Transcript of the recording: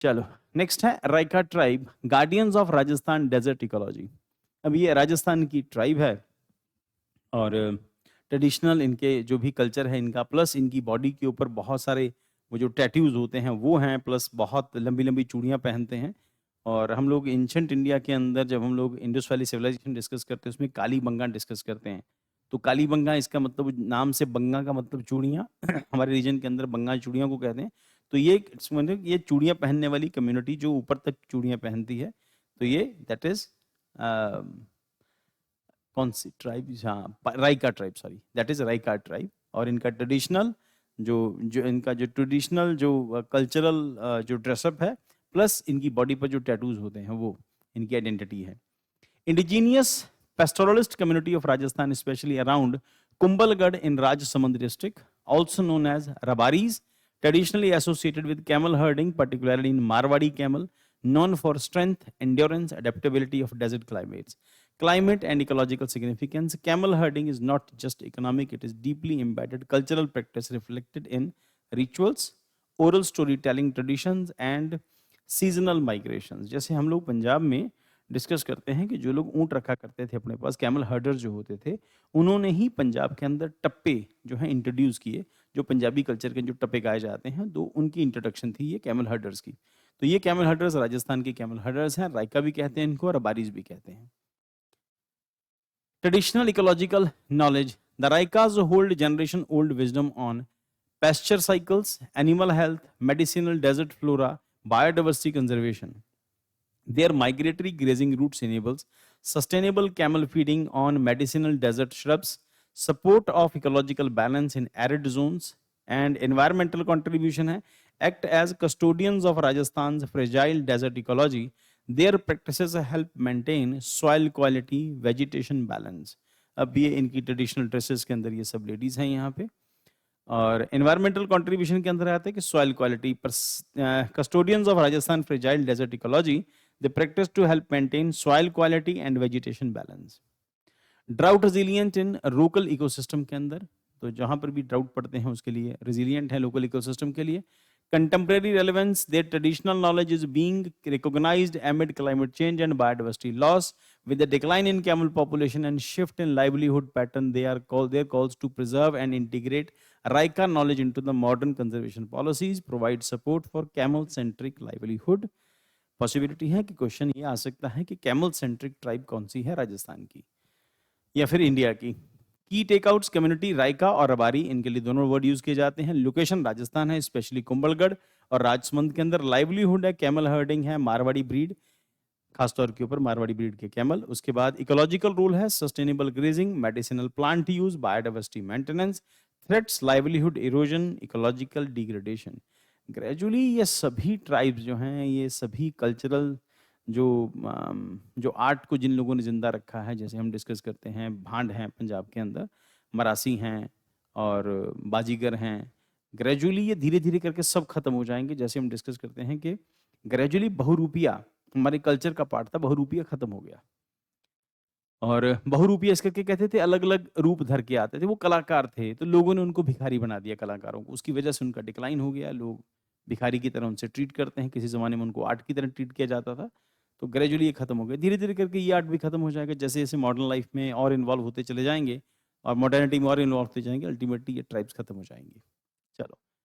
चलो, नेक्स्ट है Raika tribe, guardians of Rajasthan desert ecology. अब ये राजस्थान की ट्राइब है और ट्रेडिशनल इनके जो भी कल्चर है इनका, प्लस इनकी बॉडी के ऊपर बहुत सारे वो जो टैटूज होते हैं वो हैं, प्लस बहुत लंबी लंबी चूड़ियाँ पहनते हैं। और हम लोग एंशंट इंडिया के अंदर जब हम लोग इंडस वैली सिविलाइजेशन डिस्कस करते हैं उसमें काली बंगा डिस्कस करते हैं। तो काली बंगा इसका मतलब, नाम से बंगा का मतलब चूड़ियाँ हमारे रीजन के अंदर बंगा चूड़ियों को कहते हैं। तो ये चूड़ियाँ पहनने वाली कम्युनिटी जो ऊपर तक चूड़ियाँ पहनती है, तो ये दैट इज कौन सी ट्राइब, हाँ Raika tribe, sorry that is Raika tribe. और इनका ट्रेडिशनल जो जो इनका जो ट्रेडिशनल जो कल्चरल जो ड्रेसअप है, प्लस इनकी बॉडी पर जो टैटूज होते हैं वो इनकी आइडेंटिटी है। Indigenous pastoralist community of Rajasthan, especially around Kumbhalgarh in Rajsamand district, also known as Rabaris, traditionally associated with camel herding, particularly in Marwadi camel, known for strength, endurance, adaptability of desert climates. Climate and ecological significance. Camel herding is not just economic, it is deeply embedded cultural practice reflected in rituals, oral storytelling traditions and seasonal migrations. जैसे हम लोग पंजाब में discuss करते हैं कि जो लोग ऊँट रखा करते थे अपने पास, कैमल हर्डर जो होते थे, उन्होंने ही पंजाब के अंदर टप्पे जो हैं इंट्रोड्यूस किए। जो पंजाबी कल्चर के जो टप्पे गाए जाते हैं, तो उनकी इंट्रोडक्शन थी ये कैमल हर्डर्स की। तो ये कैमल हर्डर्स राजस्थान के कैमल हर्डर्स हैं, राइका भी कहते हैं इनको और अबारीज भी कहते हैं। Traditional ecological knowledge, the Raikas hold generation old wisdom on pasture cycles, animal health, medicinal desert flora, biodiversity conservation. Their migratory grazing routes enables sustainable camel feeding on medicinal desert shrubs, support of ecological balance in arid zones, and environmental contribution hai, act as custodians of Rajasthan's fragile desert ecology. Their practices help maintain soil quality, vegetation balance. अब ये इनकी traditional dresses के अंदर ये सब ladies हैं यहाँ पे। और एनवायरमेंटल कंट्रीब्यूशन के अंदर आता है कि soil quality, custodians of Rajasthan fragile desert ecology, they practice to help maintain soil quality and vegetation balance. Drought resilient in local ecosystem के अंदर, तो जहां पर भी ड्राउट पड़ते हैं उसके लिए रेजिलियंट है लोकल इकोसिस्टम के लिए। Contemporary relevance, their traditional knowledge is being recognised amid climate change and biodiversity loss. With the decline in camel population and shift in livelihood pattern, their calls to preserve and integrate Raika knowledge into the modern conservation policies, provide support for camel-centric livelihood. Possibility है कि question ये आ सकता है कि camel centric tribe कौन सी है, राजस्थान की या फिर इंडिया की। की टेकआउट्स कम्युनिटी राइका और रबारी, इनके लिए दोनों वर्ड यूज किए जाते हैं। लोकेशन राजस्थान है, स्पेशली कुंभलगढ़ और राजसमंद के अंदर। लाइवलीहुड है, कैमल हर्डिंग है, मारवाड़ी ब्रीड, खासतौर के ऊपर मारवाड़ी ब्रीड के कैमल। उसके बाद इकोलॉजिकल रूल है, sustainable grazing, medicinal plant use, biodiversity maintenance, threats, livelihood erosion, ecological degradation. Gradually ये सभी ट्राइब्स जो हैं, ये सभी कल्चरल जो आर्ट को जिन लोगों ने जिंदा रखा है, जैसे हम डिस्कस करते हैं भांड हैं पंजाब के अंदर, मरासी हैं और बाजीगर हैं, ग्रेजुअली ये धीरे धीरे करके सब खत्म हो जाएंगे। जैसे हम डिस्कस करते हैं कि ग्रेजुअली बहुरूपिया हमारे कल्चर का पार्ट था, बहुरूपिया खत्म हो गया। और बहुरूपिया इस करके कहते थे, अलग अलग रूप धर के आते थे, वो कलाकार थे, तो लोगों ने उनको भिखारी बना दिया कलाकारों को, उसकी वजह से उनका डिक्लाइन हो गया। लोग भिखारी की तरह उनसे ट्रीट करते हैं, किसी ज़माने में उनको आर्ट की तरह ट्रीट किया जाता था। तो ग्रेजुअली ये खत्म हो गया, धीरे धीरे करके ये आर्ट भी खत्म हो जाएगा जैसे जैसे मॉडर्न लाइफ में और इन्वॉल्व होते चले जाएंगे और मॉडर्निटी में और इन्वॉल्व होते जाएंगे, अल्टीमेटली ये ट्राइब्स खत्म हो जाएंगे। चलो।